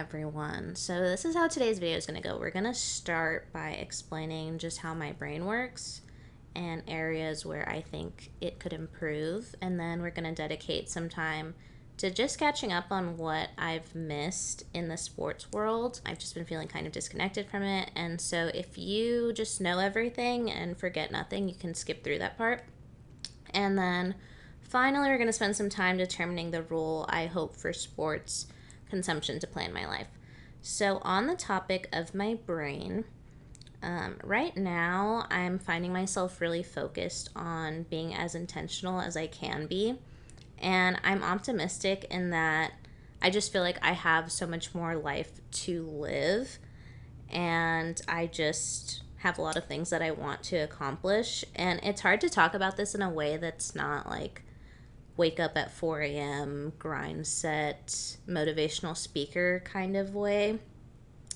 everyone. So this is how today's video is going to go. We're going to start by explaining just how my brain works and areas where I think it could improve, and then we're going to dedicate some time to just catching up on what I've missed in the sports world. I've just been feeling kind of disconnected from it, and so if you just know everything and forget nothing, you can skip through that part. And then finally, we're going to spend some time determining the role I hope for sports consumption to play in my life. So, on the topic of my brain, right now I'm finding myself really focused on being as intentional as I can be. And I'm optimistic in that I just feel like I have so much more life to live. And I just have a lot of things that I want to accomplish. And it's hard to talk about this in a way that's not like wake up at 4 a.m., grind set, motivational speaker kind of way.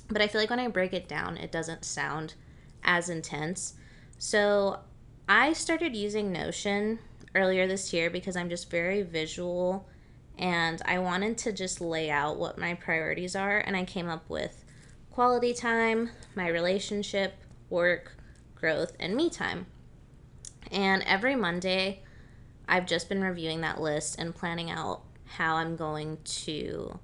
But I feel like when I break it down, it doesn't sound as intense. So I started using Notion earlier this year because I'm just very visual and I wanted to just lay out what my priorities are. And I came up with quality time, my relationship, work, growth, and me time. And every Monday, I've just been reviewing that list and planning out how I'm going to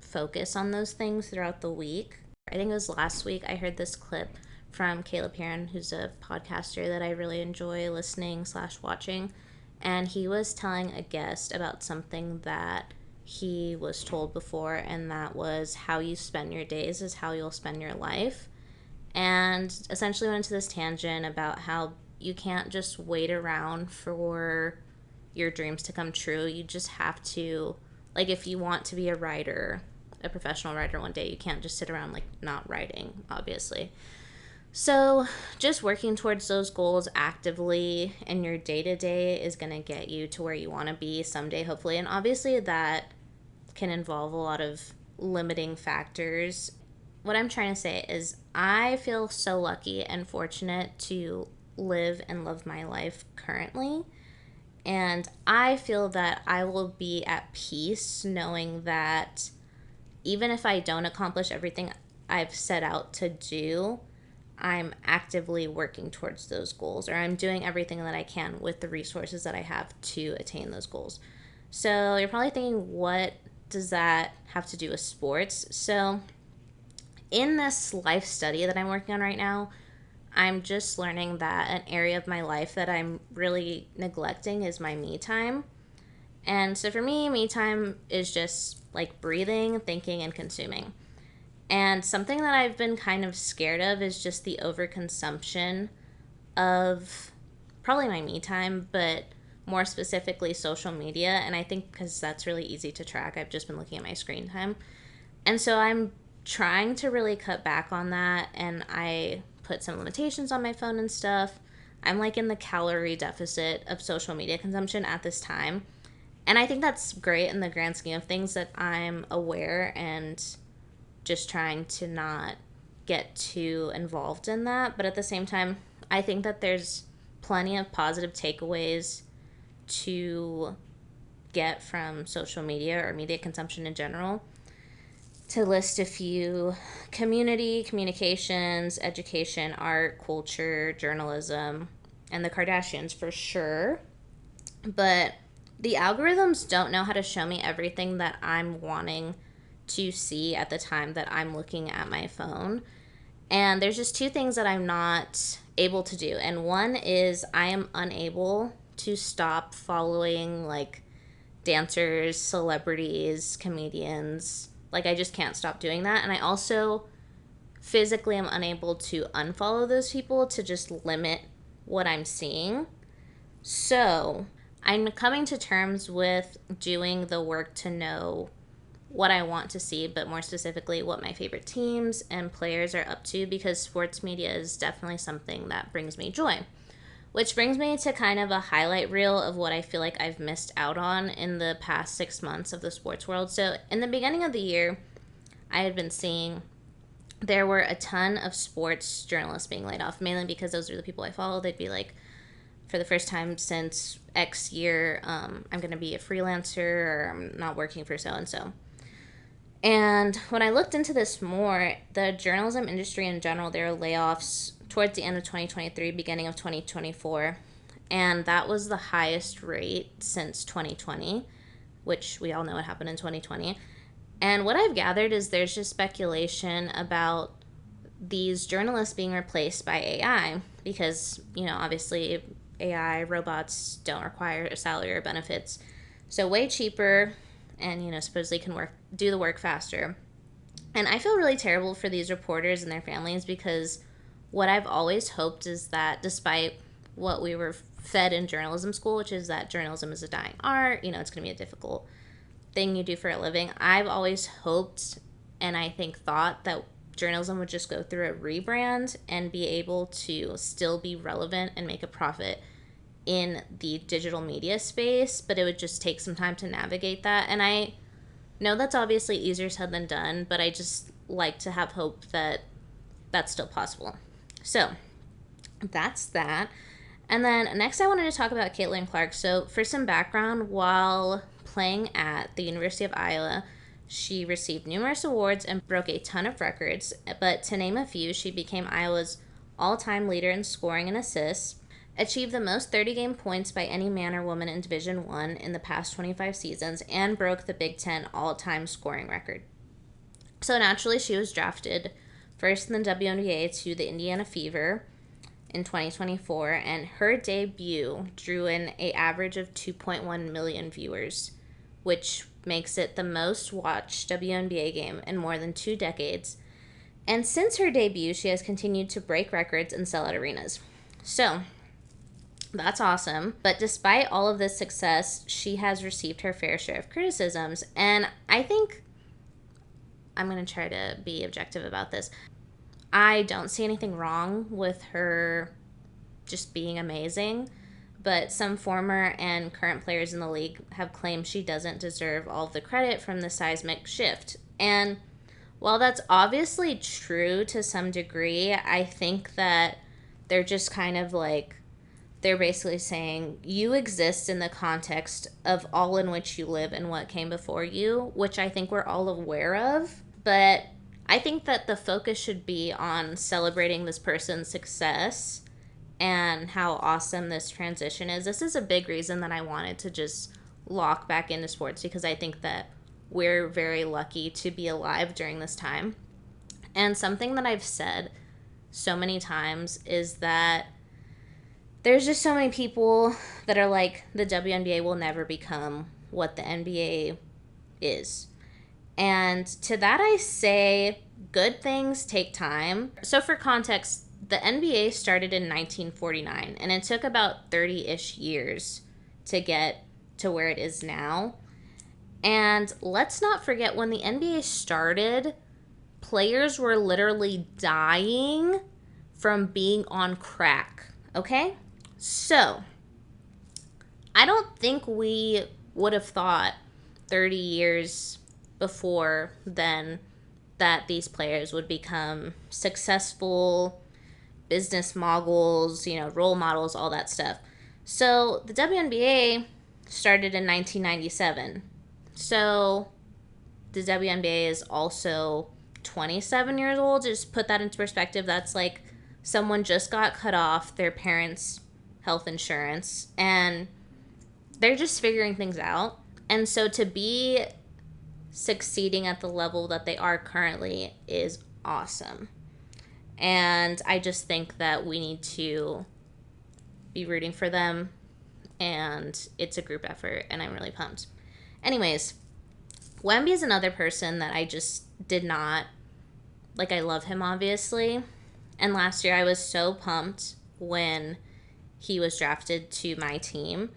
focus on those things throughout the week. I think it was last week I heard this clip from Caleb Heron, who's a podcaster that I really enjoy listening/watching. And he was telling a guest about something that he was told before, and that was how you spend your days is how you'll spend your life. And essentially went into this tangent about how you can't just wait around for your dreams to come true. You just have to, like, if you want to be a writer, a professional writer one day, you can't just sit around, like, not writing, obviously. So just working towards those goals actively in your day-to-day is going to get you to where you want to be someday, hopefully. And obviously that can involve a lot of limiting factors. What I'm trying to say is I feel so lucky and fortunate to live and love my life currently. And I feel that I will be at peace knowing that even if I don't accomplish everything I've set out to do, I'm actively working towards those goals, or I'm doing everything that I can with the resources that I have to attain those goals. So you're probably thinking, what does that have to do with sports? So in this life study that I'm working on right now, I'm just learning that an area of my life that I'm really neglecting is my me time. And so for me, me time is just like breathing, thinking, and consuming. And something that I've been kind of scared of is just the overconsumption of probably my me time, but more specifically social media. And I think because that's really easy to track, I've just been looking at my screen time. And so I'm trying to really cut back on that, and I put some limitations on my phone and stuff. I'm like in the calorie deficit of social media consumption at this time. And I think that's great in the grand scheme of things that I'm aware and just trying to not get too involved in that. But at the same time, I think that there's plenty of positive takeaways to get from social media or media consumption in general. To list a few: community, communications, education, art, culture, journalism, and the Kardashians for sure. But the algorithms don't know how to show me everything that I'm wanting to see at the time that I'm looking at my phone. And there's just two things that I'm not able to do. And one is I am unable to stop following like dancers, celebrities, comedians. Like, I just can't stop doing that. And I also physically am unable to unfollow those people to just limit what I'm seeing. So I'm coming to terms with doing the work to know what I want to see, but more specifically, what my favorite teams and players are up to, because sports media is definitely something that brings me joy. Which brings me to kind of a highlight reel of what I feel like I've missed out on in the past 6 months of the sports world. So in the beginning of the year, I had been seeing there were a ton of sports journalists being laid off, mainly because those are the people I follow. They'd be like, for the first time since X year, I'm going to be a freelancer, or I'm not working for so-and-so. And when I looked into this more, the journalism industry in general, there were layoffs towards the end of 2023, beginning of 2024. And that was the highest rate since 2020, which we all know what happened in 2020. And what I've gathered is there's just speculation about these journalists being replaced by AI because, obviously AI robots don't require a salary or benefits. So way cheaper and, supposedly can do the work faster. And I feel really terrible for these reporters and their families because what I've always hoped is that despite what we were fed in journalism school, which is that journalism is a dying art, it's going to be a difficult thing you do for a living. I've always hoped and I think thought that journalism would just go through a rebrand and be able to still be relevant and make a profit in the digital media space, but it would just take some time to navigate that. And I know that's obviously easier said than done, but I just like to have hope that that's still possible. So that's that. And then next I wanted to talk about Caitlin Clark. So for some background, while playing at the University of Iowa, she received numerous awards and broke a ton of records. But to name a few, she became Iowa's all-time leader in scoring and assists, achieved the most 30-game points by any man or woman in Division I in the past 25 seasons, and broke the Big Ten all-time scoring record. So naturally, she was drafted first in the WNBA to the Indiana Fever in 2024, and her debut drew in an average of 2.1 million viewers, which makes it the most watched WNBA game in more than 2 decades. And since her debut, she has continued to break records and sell out arenas. So that's awesome. But despite all of this success, she has received her fair share of criticisms. And I think I'm going to try to be objective about this. I don't see anything wrong with her just being amazing, but some former and current players in the league have claimed she doesn't deserve all of the credit from the seismic shift. And while that's obviously true to some degree, I think that they're just kind of like, they're basically saying you exist in the context of all in which you live and what came before you, which I think we're all aware of. But I think that the focus should be on celebrating this person's success and how awesome this transition is. This is a big reason that I wanted to just lock back into sports, because I think that we're very lucky to be alive during this time. And something that I've said so many times is that there's just so many people that are like, the WNBA will never become what the NBA is. And to that I say, good things take time. So for context, the NBA started in 1949, and it took about 30-ish years to get to where it is now. And let's not forget, when the NBA started, players were literally dying from being on crack, okay? So, I don't think we would have thought 30 years before then that these players would become successful business moguls, role models, all that stuff. So the WNBA started in 1997. So the WNBA is also 27 years old. Just put that into perspective. That's like someone just got cut off their parents' health insurance, and they're just figuring things out. And so to be succeeding at the level that they are currently is awesome. And I just think that we need to be rooting for them, and it's a group effort, and I'm really pumped. Anyways, Wemby is another person that I just did not, like, I love him obviously, and last year I was so pumped when he was drafted to my team.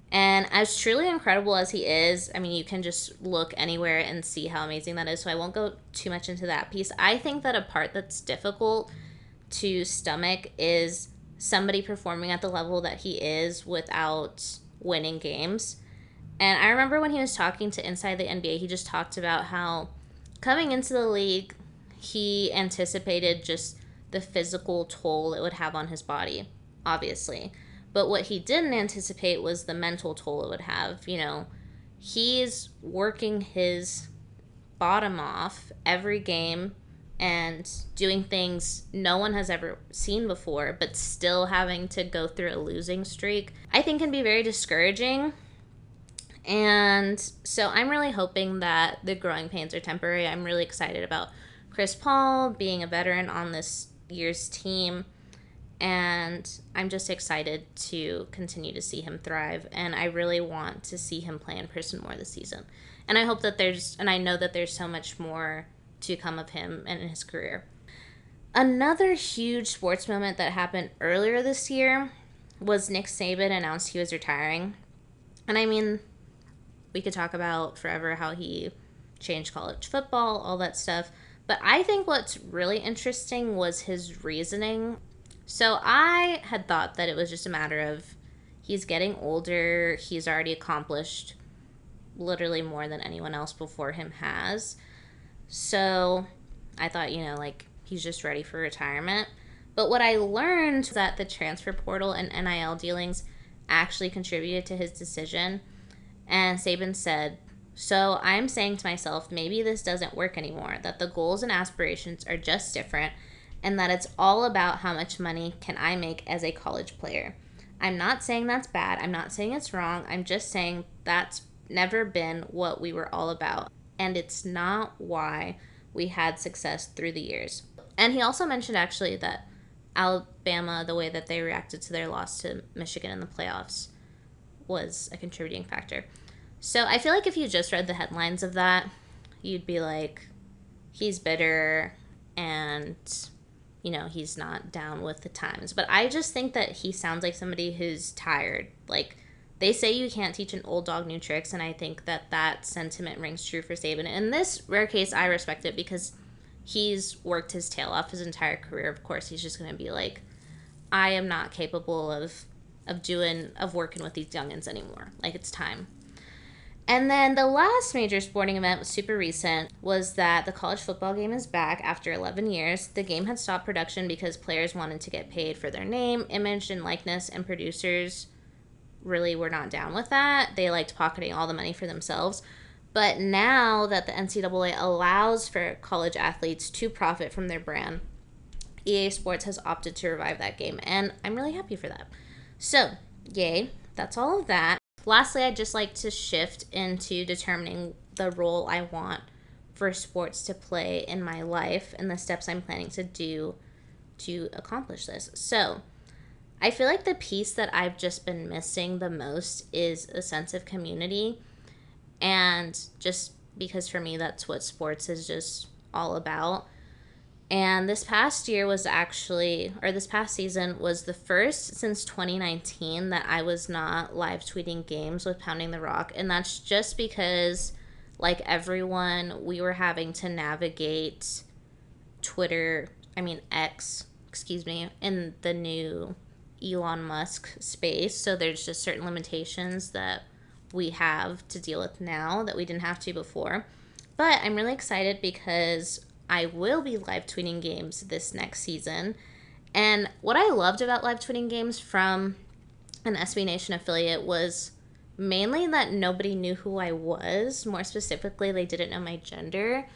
And as truly incredible as he is, I mean, you can just look anywhere and see how amazing that is. So I won't go too much into that piece. I think that a part that's difficult to stomach is somebody performing at the level that he is without winning games. And I remember when he was talking to Inside the NBA, he just talked about how coming into the league, he anticipated just the physical toll it would have on his body, obviously. But what he didn't anticipate was the mental toll it would have. He's working his bottom off every game and doing things no one has ever seen before, but still having to go through a losing streak, I think can be very discouraging. And so I'm really hoping that the growing pains are temporary. I'm really excited about Chris Paul being a veteran on this year's team. And I'm just excited to continue to see him thrive. And I really want to see him play in person more this season. And I hope that I know that there's so much more to come of him and his career. Another huge sports moment that happened earlier this year was Nick Saban announced he was retiring. And I mean, we could talk about forever how he changed college football, all that stuff. But I think what's really interesting was his reasoning. So I had thought that it was just a matter of he's getting older, he's already accomplished literally more than anyone else before him has. So I thought, like he's just ready for retirement. But what I learned was that the transfer portal and NIL dealings actually contributed to his decision. And Saban said, "So I'm saying to myself, maybe this doesn't work anymore, that the goals and aspirations are just different, and that it's all about how much money can I make as a college player. I'm not saying that's bad. I'm not saying it's wrong. I'm just saying that's never been what we were all about. And it's not why we had success through the years." And he also mentioned actually that Alabama, the way that they reacted to their loss to Michigan in the playoffs, was a contributing factor. So I feel like if you just read the headlines of that, you'd be like, he's bitter and, he's not down with the times. But I just think that he sounds like somebody who's tired. Like, they say you can't teach an old dog new tricks, and I think that sentiment rings true for Saban. In this rare case, I respect it because he's worked his tail off his entire career. Of course, he's just going to be like, I am not capable of working with these youngins anymore. Like, it's time. And then the last major sporting event was super recent, was that the college football game is back after 11 years. The game had stopped production because players wanted to get paid for their name, image, and likeness, and producers really were not down with that. They liked pocketing all the money for themselves. But now that the NCAA allows for college athletes to profit from their brand, EA Sports has opted to revive that game, and I'm really happy for that. So, yay, that's all of that. Lastly, I'd just like to shift into determining the role I want for sports to play in my life and the steps I'm planning to do to accomplish this. So, I feel like the piece that I've just been missing the most is a sense of community. And just because for me, that's what sports is just all about. And this past season was the first since 2019 that I was not live tweeting games with Pounding the Rock. And that's just because, like everyone, we were having to navigate X, in the new Elon Musk space. So there's just certain limitations that we have to deal with now that we didn't have to before. But I'm really excited because I will be live tweeting games this next season. And what I loved about live tweeting games from an SB Nation affiliate was mainly that nobody knew who I was. More specifically, they didn't know my gender.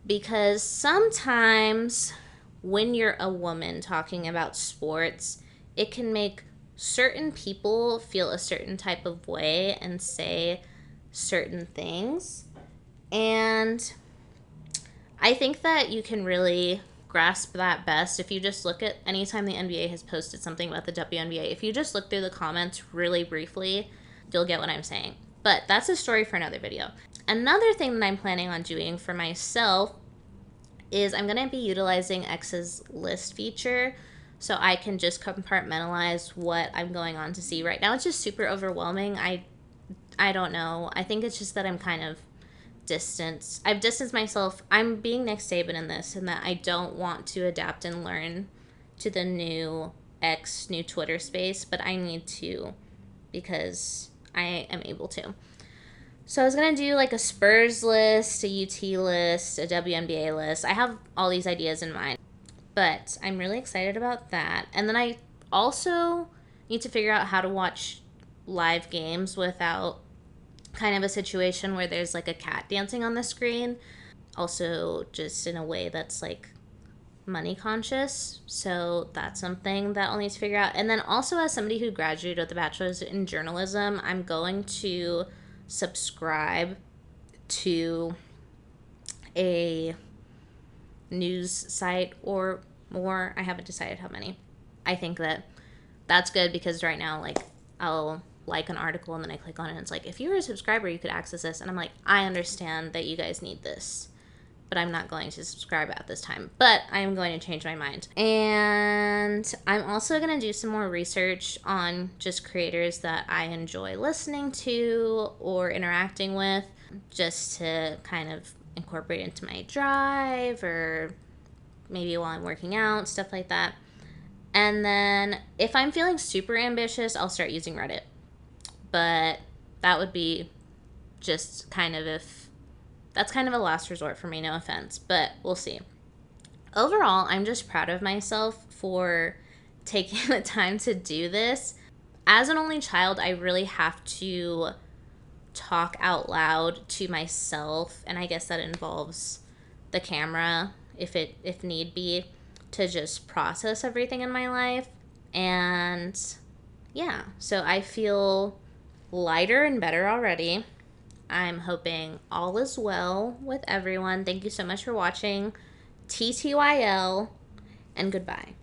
Because sometimes when you're a woman talking about sports, it can make certain people feel a certain type of way and say certain things. And I think that you can really grasp that best if you just look at anytime the NBA has posted something about the WNBA. If you just look through the comments really briefly, you'll get what I'm saying. But that's a story for another video. Another thing that I'm planning on doing for myself is I'm going to be utilizing X's list feature so I can just compartmentalize what I'm going on to see. Right now it's just super overwhelming. I don't know. I think it's just that I'm kind of I've distanced myself. I'm being Nick Saban in this, and that I don't want to adapt and learn to the new Twitter space, but I need to because I am able to. So I was going to do like a Spurs list, a UT list, a WNBA list. I have all these ideas in mind, but I'm really excited about that. And then I also need to figure out how to watch live games without kind of a situation where there's like a cat dancing on the screen. also just in a way that's like money conscious. So that's something that I'll need to figure out. And then also, as somebody who graduated with a bachelor's in journalism, I'm going to subscribe to a news site or more. I haven't decided how many. I think that that's good because right now, like, I'll like an article and then I click on it and it's like, if you were a subscriber, you could access this. And I'm like, I understand that you guys need this, but I'm not going to subscribe at this time. But I am going to change my mind. And I'm also going to do some more research on just creators that I enjoy listening to or interacting with, just to kind of incorporate into my drive or maybe while I'm working out, stuff like that. And then if I'm feeling super ambitious, I'll start using Reddit. But that would be just kind of if that's kind of a last resort for me, no offense, but we'll see. Overall, I'm just proud of myself for taking the time to do this. As an only child, I really have to talk out loud to myself, and I guess that involves the camera if need be, to just process everything in my life. And yeah, so I feel lighter and better already. I'm hoping all is well with everyone. Thank you so much for watching. TTYL, and goodbye.